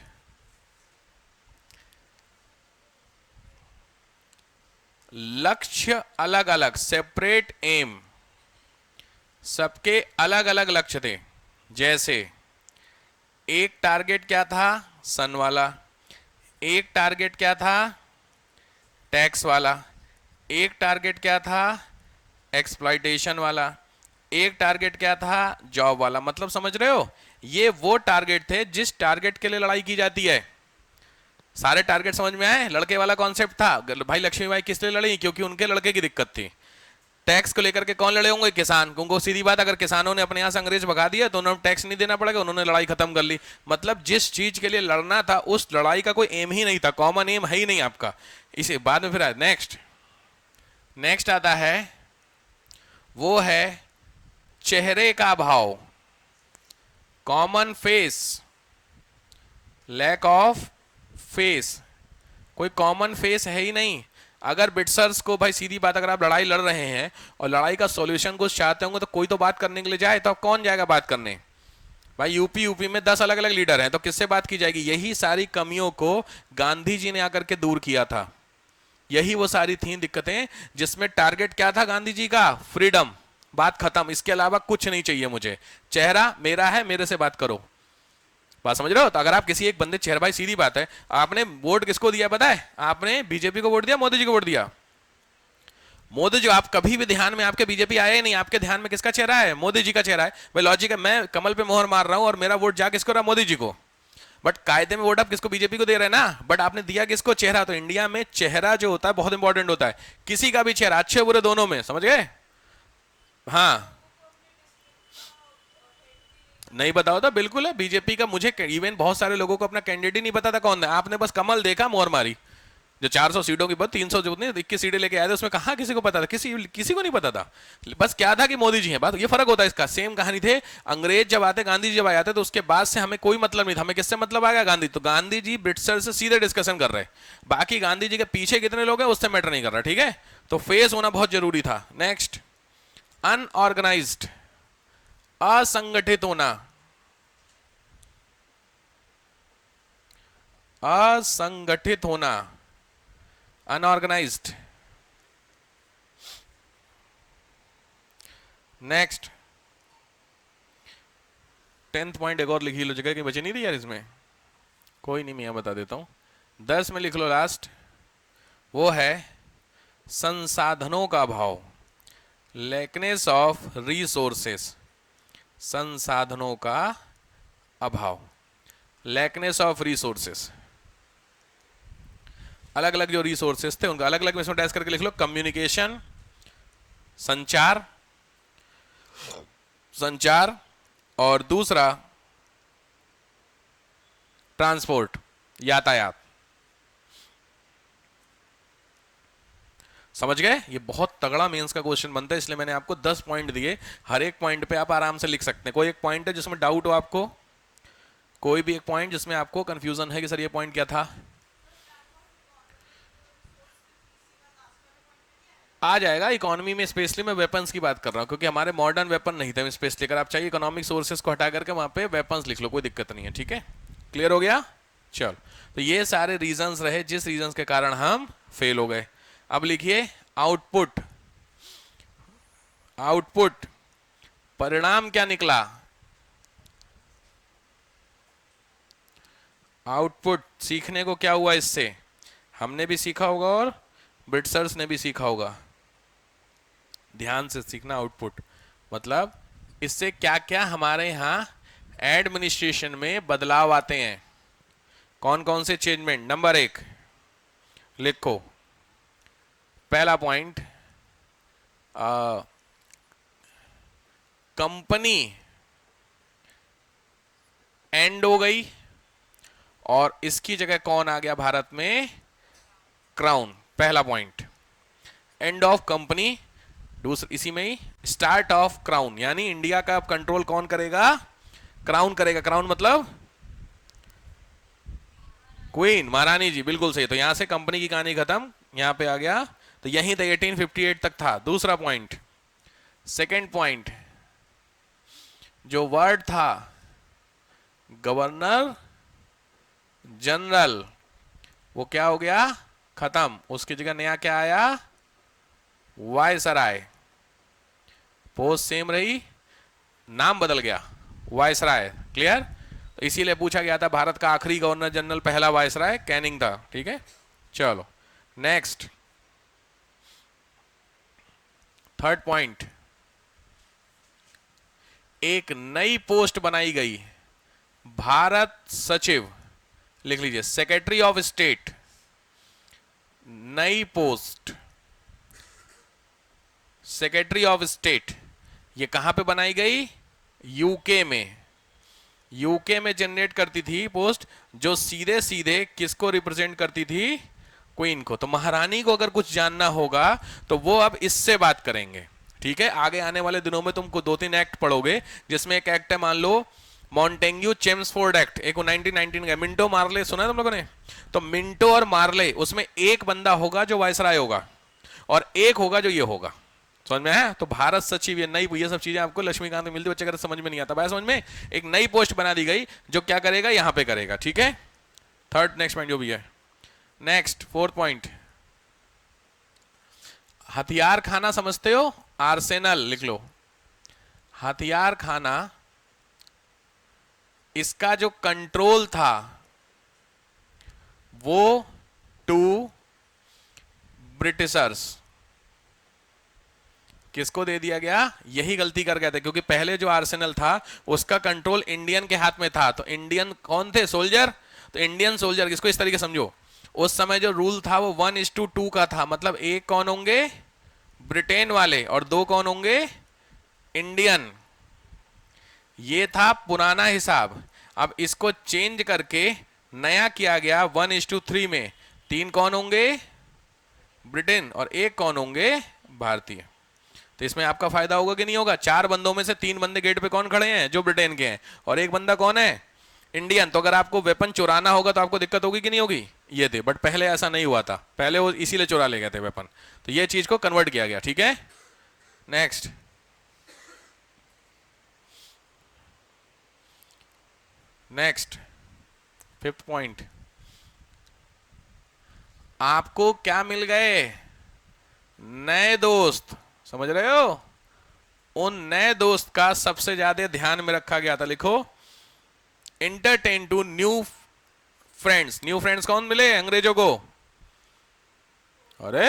लक्ष्य अलग अलग, सेपरेट एम, सबके अलग अलग लक्ष्य थे। जैसे एक टारगेट क्या था, सन वाला, एक टारगेट क्या था, टैक्स वाला, एक टारगेट क्या था, एक्सप्लॉइटेशन वाला, एक टारगेट क्या था, जॉब वाला। मतलब समझ रहे हो, ये वो टारगेट थे जिस टारगेट के लिए लड़ाई की जाती है। सारे टारगेट समझ में आए। लड़के वाला कॉन्सेप्ट था, भाई लक्ष्मीबाई किस लिए लड़ी, क्योंकि उनके लड़के की दिक्कत थी। टैक्स को लेकर के कौन लड़े होंगे, किसान, क्योंकि सीधी बात, अगर किसानों ने अपने यहां से अंग्रेज भगा दिया तो उन्होंने टैक्स नहीं देना पड़ेगा, उन्होंने लड़ाई खत्म कर ली। मतलब जिस चीज के लिए लड़ना था उस लड़ाई का कोई एम ही नहीं था, कॉमन एम है ही नहीं आपका। इसे बाद में फिर नेक्स्ट नेक्स्ट आता है, वो है चेहरे का भाव, common face, lack of face, कोई कॉमन फेस है ही नहीं। अगर ब्रिटिशर्स को, भाई सीधी बात, अगर आप लड़ाई लड़ रहे हैं और लड़ाई का सॉल्यूशन कुछ चाहते होंगे तो कोई तो बात करने के लिए जाए, तो कौन जाएगा बात करने, भाई यूपी में 10 अलग अलग लीडर हैं, तो किससे बात की जाएगी। यही सारी कमियों को गांधी जी ने आकर के दूर किया था। यही वो सारी थी दिक्कतें जिसमें टारगेट क्या था गांधी जी का, फ्रीडम, बात खत्म, इसके अलावा कुछ नहीं चाहिए मुझे, चेहरा मेरा है, मेरे से बात करो। बात समझ रहे हो। तो अगर आप किसी एक बंदे, चेहरा, भाई सीधी बात है, आपने वोट किसको दिया पता है, आपने बीजेपी को वोट दिया, मोदी जी को वोट दिया। मोदी जी, आप कभी भी ध्यान में आपके बीजेपी आया ही नहीं, आपके ध्यान में किसका चेहरा है, मोदी जी का चेहरा है। भाई लॉजिक है, मैं कमल पे मोहर मार रहा हूं और मेरा वोट जा किसको रहा, मोदी जी को, बट कायदे में वोट आप किसको, बीजेपी को दे रहे हैं ना, बट आपने दिया किसको, चेहरा। तो इंडिया में चेहरा जो होता है बहुत इंपॉर्टेंट होता है, किसी का भी चेहरा, अच्छे बुरे दोनों में, समझ गए। हाँ नहीं पता होता, बिल्कुल है। बीजेपी का मुझे इवन बहुत सारे लोगों को अपना कैंडिडेट ही नहीं पता था कौन है, आपने बस कमल देखा, मोहर मारी। जो 400 सीटों की बात, 300 जो 21 सीटें लेके आए थे, उसमें कहाँ किसी को पता था, किसी को नहीं पता था। बस क्या था कि मोदी जी हैं, बात ये फर्क होता है इसका। सेम कहानी थे, अंग्रेज जब आते, गांधी जी जब आते, तो उसके बाद से हमें कोई मतलब नहीं था, हमें किससे मतलब आ गया, गांधी। तो गांधी जी ब्रिटिशर से सीधे डिस्कशन कर रहे, बाकी गांधी जी के पीछे कितने लोग हैं उससे मैटर नहीं कर रहा, ठीक है। तो फेस होना बहुत जरूरी था। नेक्स्ट, अनऑर्गेनाइज्ड, असंगठित होना, असंगठित होना, अनऑर्गेनाइज्ड। नेक्स्ट 10th पॉइंट एक और लिख ही लो, जगह की बची नहीं थी यार इसमें, कोई नहीं, मैं बता देता हूं, 10 में लिख लो लास्ट, वो है संसाधनों का अभाव, लैकनेस ऑफ रिसोर्सेस, संसाधनों का अभाव, लैकनेस ऑफ रिसोर्सेस। अलग अलग जो रिसोर्सेस थे उनका अलग अलग में डैश करके लिख लो, कम्युनिकेशन, संचार, संचार, और दूसरा ट्रांसपोर्ट, यातायात। समझ गए? ये बहुत तगड़ा मेंस का क्वेश्चन बनता है, इसलिए मैंने आपको 10 पॉइंट दिए। हर एक पॉइंट पे आप आराम से लिख सकते हैं। कोई एक पॉइंट है जिसमें डाउट हो आपको? कोई भी एक पॉइंट जिसमें आपको कंफ्यूजन है कि सर ये पॉइंट क्या था? आ जाएगा। इकोनॉमी में स्पेशली मैं वेपन्स की बात कर रहा हूँ, क्योंकि हमारे मॉडर्न वेपन नहीं थे स्पेशली। अगर आप चाहिए इकोनॉमिक सोर्सेज को हटा करके वहां पे वेपन्स लिख लो, कोई दिक्कत नहीं है। ठीक है, क्लियर हो गया? चलो, तो ये सारे रीजंस रहे जिस रीजंस के कारण हम फेल हो गए। अब लिखिए आउटपुट। आउटपुट परिणाम क्या निकला? आउटपुट सीखने को क्या हुआ इससे? हमने भी सीखा होगा और ब्रिट्सर्स ने भी सीखा होगा। ध्यान से सीखना। आउटपुट मतलब इससे क्या क्या हमारे यहां एडमिनिस्ट्रेशन में बदलाव आते हैं, कौन कौन से चेंजमेंट। नंबर 1 लिखो, पहला पॉइंट, कंपनी एंड हो गई और इसकी जगह कौन आ गया भारत में? क्राउन। पहला पॉइंट, एंड ऑफ कंपनी। दूसरा इसी में ही स्टार्ट ऑफ क्राउन, यानी इंडिया का अब कंट्रोल कौन करेगा? क्राउन करेगा। क्राउन मतलब क्वीन, महारानी जी, बिल्कुल सही। तो यहां से कंपनी की कहानी खत्म, यहां पे आ गया। तो यहीं तक 1858 तक था। दूसरा पॉइंट, सेकंड पॉइंट, जो वर्ड था गवर्नर जनरल, वो क्या हो गया? खत्म। उसकी जगह नया क्या आया? वायसराय। पोस्ट सेम रही, नाम बदल गया, वायसराय। क्लियर? तो इसीलिए पूछा गया था भारत का आखिरी गवर्नर जनरल पहला वायसराय कैनिंग था। ठीक है, चलो नेक्स्ट, थर्ड पॉइंट, एक नई पोस्ट बनाई गई, भारत सचिव। लिख लीजिए, सेक्रेटरी ऑफ स्टेट। नई पोस्ट सेक्रेटरी ऑफ स्टेट, ये कहां पे बनाई गई? यूके में। यूके में जनरेट करती थी पोस्ट, जो सीधे सीधे किसको रिप्रेजेंट करती थी? क्वीन को। तो महारानी को अगर कुछ जानना होगा तो वो अब इससे बात करेंगे। ठीक है, आगे आने वाले दिनों में तुमको 2-3 एक्ट पढ़ोगे, जिसमें एक एक्ट है, मान लो मॉन्टेग्यू चेम्सफोर्ड एक्ट, एक 1919 का। मिंटो मार्ले सुना है तुम लोगों ने? तो मिंटो और मार्ले, उसमें एक बंदा होगा जो वायसराय होगा और एक होगा जो ये होगा। समझ में है? तो भारत सचिव, ये नई, ये सब चीजें आपको लक्ष्मीकांत में मिलती, बच्चे अगर समझ में नहीं आता, समझ में एक नई पोस्ट बना दी गई जो क्या करेगा? यहां पे करेगा। ठीक है, थर्ड नेक्स्ट पॉइंट जो भी है। नेक्स्ट फोर्थ पॉइंट, हथियार खाना समझते हो? आर्सेनल लिख लो। हथियार खाना, इसका जो कंट्रोल था वो टू ब्रिटिशर्स। किसको दे दिया गया? यही गलती कर गए थे, क्योंकि पहले जो आर्सेनल था उसका कंट्रोल इंडियन के हाथ में था। तो इंडियन कौन थे? सोल्जर। तो इंडियन सोल्जर, इसको इस तरीके समझो, उस समय जो रूल था वो 1:2 का था। मतलब एक कौन होंगे? ब्रिटेन वाले, और दो कौन होंगे? इंडियन। ये था पुराना हिसाब। अब इसको चेंज करके नया किया गया 1:3 में। 3 कौन होंगे? ब्रिटेन, और एक कौन होंगे? भारतीय। तो इसमें आपका फायदा होगा कि नहीं होगा? 4 बंदों में से 3 बंदे गेट पे कौन खड़े हैं? जो ब्रिटेन के हैं, और एक बंदा कौन है? इंडियन। तो अगर आपको वेपन चुराना होगा तो आपको दिक्कत होगी कि नहीं होगी? ये थे, बट पहले ऐसा नहीं हुआ था, पहले वो इसीलिए चुरा ले गए थे वेपन। तो ये चीज को कन्वर्ट किया गया। ठीक है, नेक्स्ट, नेक्स्ट फिफ्थ पॉइंट, आपको क्या मिल गए? नए दोस्त। समझ रहे हो? उन नए दोस्त का सबसे ज्यादा ध्यान में रखा गया था। लिखो, entertain to new friends. New friends कौन मिले अंग्रेजों को? अरे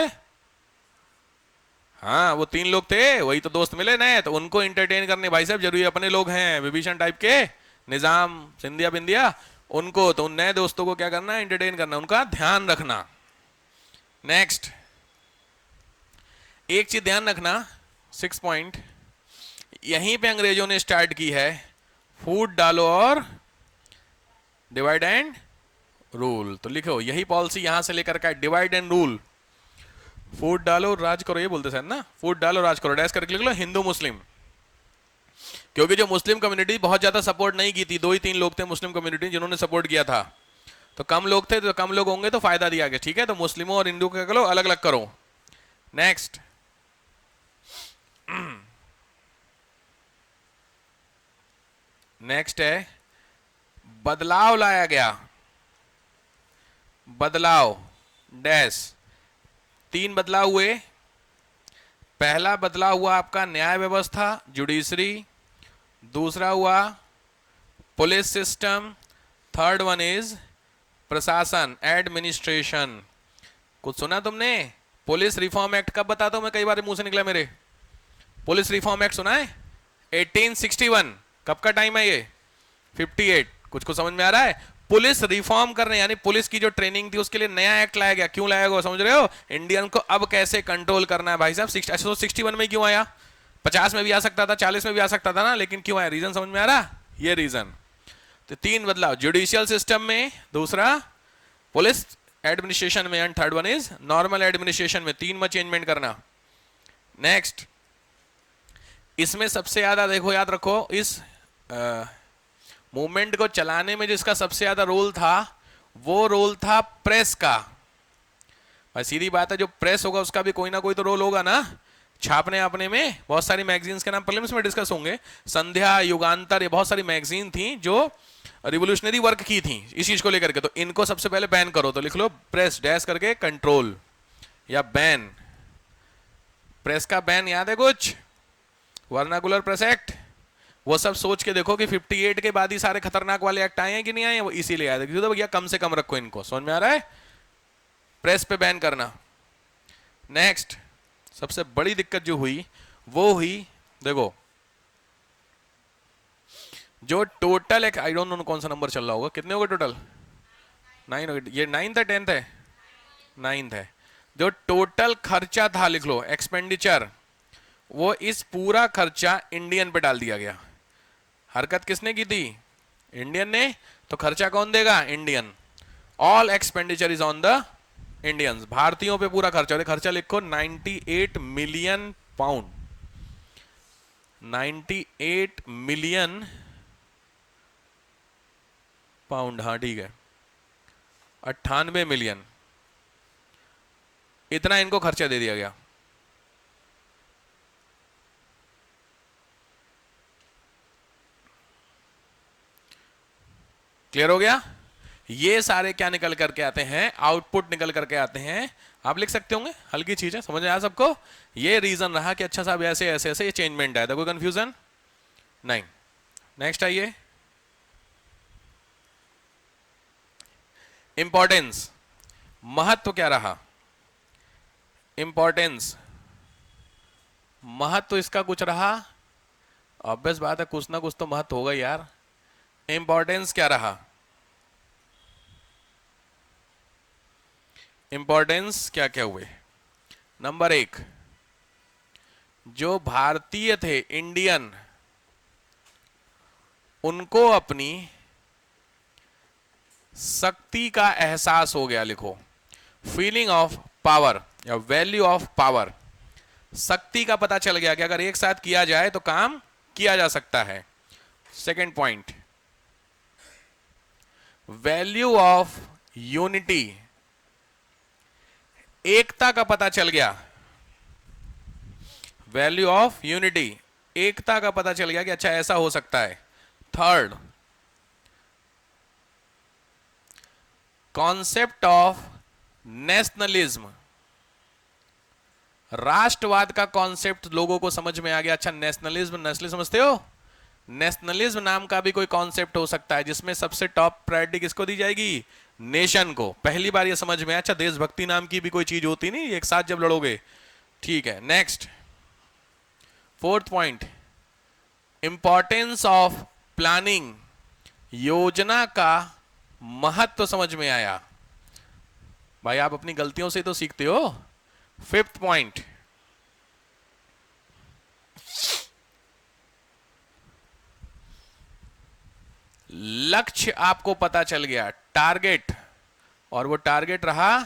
हाँ, वो 3 लोग थे, वही तो दोस्त मिले नए, तो उनको एंटरटेन करने। भाई साहब जरूरी अपने लोग हैं, विभीषण टाइप के, निजाम, सिंधिया बिंदिया, उनको। तो उन नए दोस्तों को क्या करना है? एंटरटेन करना, उनका ध्यान रखना। नेक्स्ट, एक चीज ध्यान रखना, 6 पॉइंट, यहीं पे अंग्रेजों ने स्टार्ट की है, फूट डालो और डिवाइड एंड रूल। तो लिखो, यही पॉलिसी यहां से लेकर का डिवाइड एंड रूल। फूट डालो राज करो, ये बोलते शायद ना, फूट डालो राज करो, डैश करके लिख लो हिंदू मुस्लिम। क्योंकि जो मुस्लिम कम्युनिटी बहुत ज्यादा सपोर्ट नहीं की थी, 2 ही 3 लोग थे मुस्लिम कम्युनिटी जिन्होंने सपोर्ट किया था, तो कम लोग थे, तो कम लोग होंगे तो फायदा दिया गया, ठीक है। तो मुस्लिमों और हिंदू क्या करो, अलग अलग करो। नेक्स्ट, नेक्स्ट है बदलाव लाया गया, बदलाव डैश, 3 बदलाव हुए। पहला बदलाव हुआ आपका न्याय व्यवस्था, जुडिशरी, दूसरा हुआ police system, third one is प्रशासन, एडमिनिस्ट्रेशन। कुछ सुना तुमने? पुलिस रिफॉर्म एक्ट कब बताता हूं मैं, कई बार मुंह से निकला मेरे। पुलिस रिफॉर्म एक्ट सुना है? 1861। कब का टाइम है ये? 58। कुछ कुछ समझ में आ रहा है? पुलिस रिफॉर्म करने, यानी पुलिस की जो ट्रेनिंग थी उसके लिए नया एक्ट लाया गया। क्यों लाया गया समझ रहे हो? इंडियन को अब कैसे कंट्रोल करना है भाई साहब। 61 में क्यों आया? 50 में भी आ सकता था, 40 में भी आ सकता था ना, लेकिन क्यों आया? रीजन समझ में आ रहा? ये रीजन। तो 3 बदलाव, जुडिशियल सिस्टम में, दूसरा पुलिस एडमिनिस्ट्रेशन में, and third one is normal administration में। 3 में चेंजमेंट करना। नेक्स्ट, इसमें सबसे ज्यादा देखो, याद रखो, इस मूवमेंट को चलाने में जिसका सबसे ज्यादा रोल था, वो रोल था प्रेस का। भाई सीधी बात है, जो प्रेस होगा उसका भी कोई ना कोई तो रोल होगा ना, छापने आपने में। बहुत सारी मैगजीन्स के नाम प्रीलिम्स में डिस्कस होंगे, संध्या, युगांतर, ये बहुत सारी मैगजीन थी जो रिवोल्यूशनरी वर्क की थी इस चीज को लेकर के। तो इनको सबसे पहले बैन करो, तो लिख लो प्रेस डैश करके कंट्रोल या बैन। प्रेस का बैन याद है कुछ? Vernacular press act. वो सब सोच के देखो कि 58 के बाद ही सारे खतरनाक वाले एक्ट आए हैं कि नहीं आए हैं, वो इसीलिए आए थे। तो भैया कम से कम रखो इनको, समझ में आ रहा है? प्रेस पे बैन करना। नेक्स्ट, सबसे बड़ी दिक्कत जो हुई वो हुई, देखो, जो टोटल एक, आई डोंट नो कौन सा नंबर चल रहा होगा, कितने हो गए टोटल? 9 हो गए। ये 9th है 10th है? 9th है। जो टोटल खर्चा था, लिख लो एक्सपेंडिचर, वो इस पूरा खर्चा इंडियन पे डाल दिया गया। हरकत किसने की थी? इंडियन ने। तो खर्चा कौन देगा? Indian. All expenditure is on the Indians. भारतीयों पे पूरा खर्चा। खर्चा लिखो 98 मिलियन पाउंड, 98 मिलियन पाउंड, हाँ ठीक है, 98 मिलियन, इतना इनको खर्चा दे दिया गया। क्लियर हो गया? ये सारे क्या निकल करके आते हैं? आउटपुट निकल करके आते हैं। आप लिख सकते होंगे, हल्की चीज है, समझ में आया सबको? ये रीजन रहा कि अच्छा साहब ऐसे ऐसे ऐसे ये चेंजमेंट आया था, कोई कंफ्यूजन नहीं। नेक्स्ट आइए, इंपॉर्टेंस, महत्व क्या रहा? इंपॉर्टेंस, महत्व इसका कुछ रहा? ऑब्वियस बात है, कुछ ना कुछ तो महत्व होगा यार। इंपॉर्टेंस क्या रहा? इंपॉर्टेंस क्या क्या हुए? नंबर 1, जो भारतीय थे, इंडियन, उनको अपनी शक्ति का एहसास हो गया। लिखो फीलिंग ऑफ पावर या वैल्यू ऑफ पावर। शक्ति का पता चल गया कि अगर एक साथ किया जाए तो काम किया जा सकता है। Second point, value of unity, एकता का पता चल गया। वैल्यू ऑफ यूनिटी, एकता का पता चल गया कि अच्छा ऐसा हो सकता है। थर्ड, कॉन्सेप्ट ऑफ नेशनलिज्म, राष्ट्रवाद का कॉन्सेप्ट लोगों को समझ में आ गया। अच्छा नेशनलिज्म, नेशनलिज्म समझते हो? नेशनलिज्म नाम का भी कोई कॉन्सेप्ट हो सकता है जिसमें सबसे टॉप प्रायोरिटी किसको दी जाएगी? नेशन को। पहली बार ये समझ में। अच्छा देशभक्ति नाम की भी कोई चीज होती नहीं एक साथ जब लड़ोगे, ठीक है। Next, fourth point, importance of planning, योजना का महत्व समझ में आया। भाई आप अपनी गलतियों से तो सीखते हो। फिफ्थ पॉइंट, लक्ष्य आपको पता चल गया, टारगेट, और वो टारगेट रहा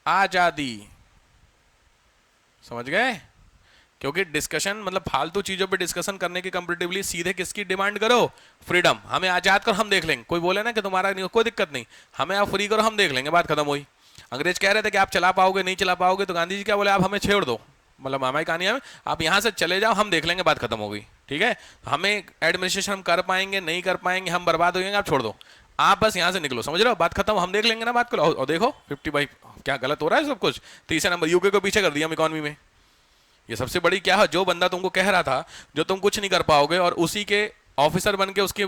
आजादी। समझ गए? क्योंकि डिस्कशन मतलब फालतू चीजों पे डिस्कशन करने की कंपेरेटिवली सीधे किसकी डिमांड करो? फ्रीडम। हमें आजाद करो, हम देख लेंगे। कोई बोले ना कि तुम्हारा नहीं, कोई दिक्कत नहीं, हमें आप फ्री करो, हम देख लेंगे, बात खत्म हुई। अंग्रेज कह रहे थे कि आप चला पाओगे नहीं चला पाओगे, तो गांधी जी क्या बोले? आप हमें छेड़ दो, मतलब हमारी कहानी में आप यहाँ से चले जाओ, हम देख लेंगे, बात खत्म हो गई। ठीक है, हमें एडमिनिस्ट्रेशन हम कर पाएंगे नहीं कर पाएंगे, हम बर्बाद हो जाएंगे, आप छोड़ दो, आप बस यहाँ से निकलो, समझ रहे हो? बात खत्म, हम देख लेंगे ना बात को। और देखो 50 बाई क्या गलत हो रहा है सब कुछ। तीसरे नंबर यूके को पीछे कर दिया हम इकोनॉमी में। ये सबसे बड़ी क्या है, जो बंदा तुमको कह रहा था जो तुम कुछ नहीं कर पाओगे, और उसी के ऑफिसर बन के उसके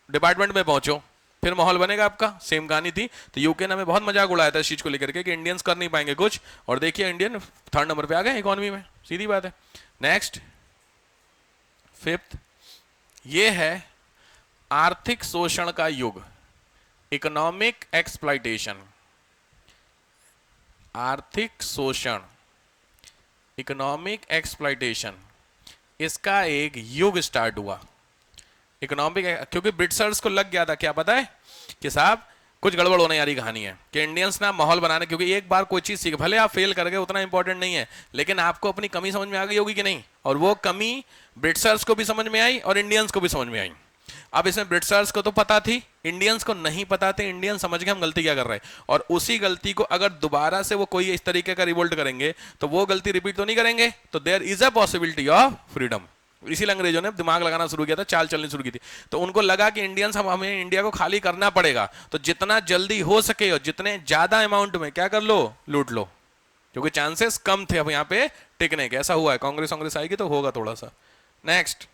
डिपार्टमेंट में पहुंचो, फिर माहौल बनेगा आपका। सेम कहानी थी। तो यूके ने हमें बहुत मजाक उड़ाया था इस चीज को लेकर के कि इंडियंस कर नहीं पाएंगे कुछ, और देखिए इंडियन 3rd नंबर पे आ गए इकोनॉमी में, सीधी बात है। नेक्स्ट 5th, ये है आर्थिक शोषण का युग, इकोनॉमिक एक्सप्लॉइटेशन। आर्थिक शोषण, इकोनॉमिक एक्सप्लॉइटेशन, इसका एक युग स्टार्ट हुआ। इकोनॉमिक, क्योंकि ब्रिटिशर्स को लग गया था, क्या पता है कि साहब कुछ गड़बड़ होने वाली कहानी है, कि इंडियंस ना माहौल बनाने, क्योंकि एक बार कोई चीज सीख, भले आप फेल कर गए उतना इंपॉर्टेंट नहीं है, लेकिन आपको अपनी कमी समझ में आ गई होगी कि नहीं, और वो कमी ब्रिटिशर्स को भी समझ में आई और इंडियंस को भी समझ में आई। अब इसमें ब्रिटिशर्स को तो पता थी, इंडियंस को नहीं पता थे। इंडियन समझ गए हम गलती क्या कर रहे हैं, और उसी गलती को अगर दोबारा से वो कोई इस तरीके का रिवोल्ट करेंगे तो वो गलती रिपीट तो नहीं करेंगे, तो there is a possibility of freedom. इसीलिए अंग्रेजों ने दिमाग लगाना शुरू किया था, चाल चलनी शुरू की थी। तो उनको लगा कि इंडियंस, हमें इंडिया को खाली करना पड़ेगा, तो जितना जल्दी हो सके और जितने ज्यादा अमाउंट में क्या कर लो, लूट लो, क्योंकि चांसेस कम थे अब यहाँ पे टिकने के। ऐसा हुआ है, कांग्रेस आएगी तो होगा थोड़ा सा। Next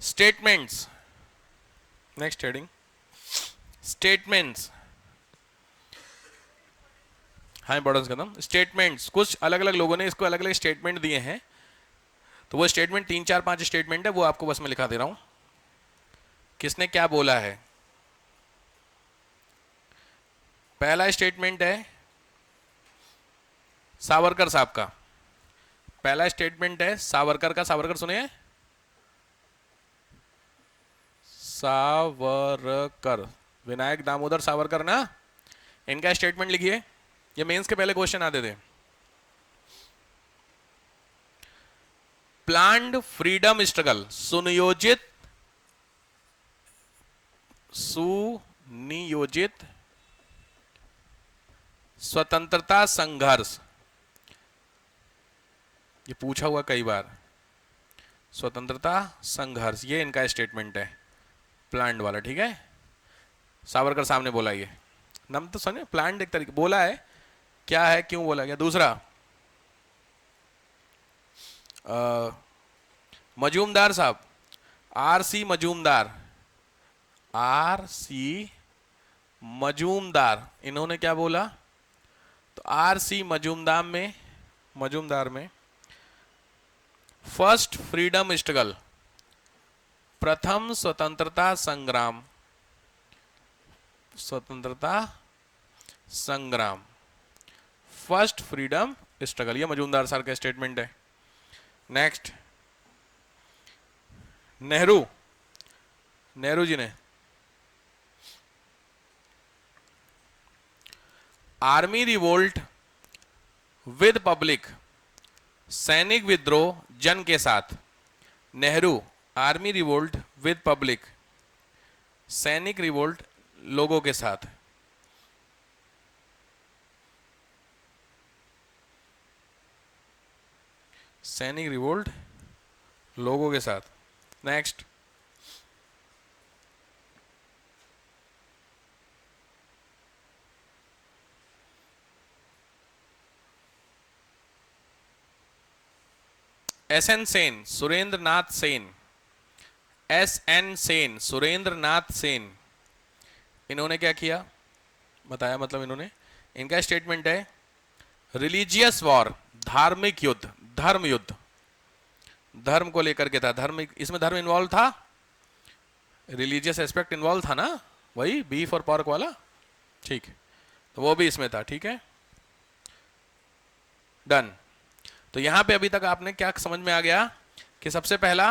statements, next heading statements. हाँ इंपॉर्टेंस खत्म। स्टेटमेंट्स, कुछ अलग अलग लोगों ने इसको अलग अलग स्टेटमेंट दिए हैं, तो वो स्टेटमेंट 3 4 5 स्टेटमेंट है, वो आपको बस मैं लिखा दे रहा हूं किसने क्या बोला है। पहला स्टेटमेंट है सावरकर साहब का। पहला स्टेटमेंट है सावरकर का। सावरकर सुनिए, सावरकर, विनायक दामोदर सावरकर ना, इनका स्टेटमेंट लिखिए। ये मेंस के पहले क्वेश्चन आते थे। प्लान्ड फ्रीडम स्ट्रगल, सुनियोजित स्वतंत्रता संघर्ष, ये पूछा हुआ कई बार, स्वतंत्रता संघर्ष, ये इनका स्टेटमेंट है प्लान्ड वाला। ठीक है, सावरकर साहब ने बोला, ये नाम तो सुनिए, प्लान्ड एक तरीके बोला है, क्या है क्यों बोला गया। दूसरा मजूमदार साहब, आर.सी. मजूमदार, आर.सी. मजूमदार, इन्होंने क्या बोला, तो आर.सी. मजूमदार में फर्स्ट फ्रीडम स्ट्रगल, प्रथम स्वतंत्रता संग्राम, फर्स्ट फ्रीडम स्ट्रगल, ये मजूमदार सर का स्टेटमेंट है। नेक्स्ट नेहरू जी ने आर्मी रिवोल्ट विद पब्लिक, सैनिक विद्रोह जन के साथ। Nehru, army revolt with public, सैनिक रिवोल्ट लोगों के साथ। सैनिक रिवोल्ट लोगों के साथ। Next S N. Sen, Surendra Nath Sen, S N. Sen, Surendra Nath Sen, इन्होंने क्या किया बताया, मतलब इन्होंने, इनका स्टेटमेंट है रिलीजियस वॉर, धार्मिक युद्ध, धर्म युद्ध, धर्म को लेकर के था। धर्म, इसमें धर्म इन्वॉल्व था, रिलीजियस एस्पेक्ट इन्वॉल्व था ना, वही बीफ और पोर्क वाला, ठीक, तो वो भी इसमें था। ठीक है, डन। तो यहां पे अभी तक आपने क्या समझ में आ गया कि सबसे पहला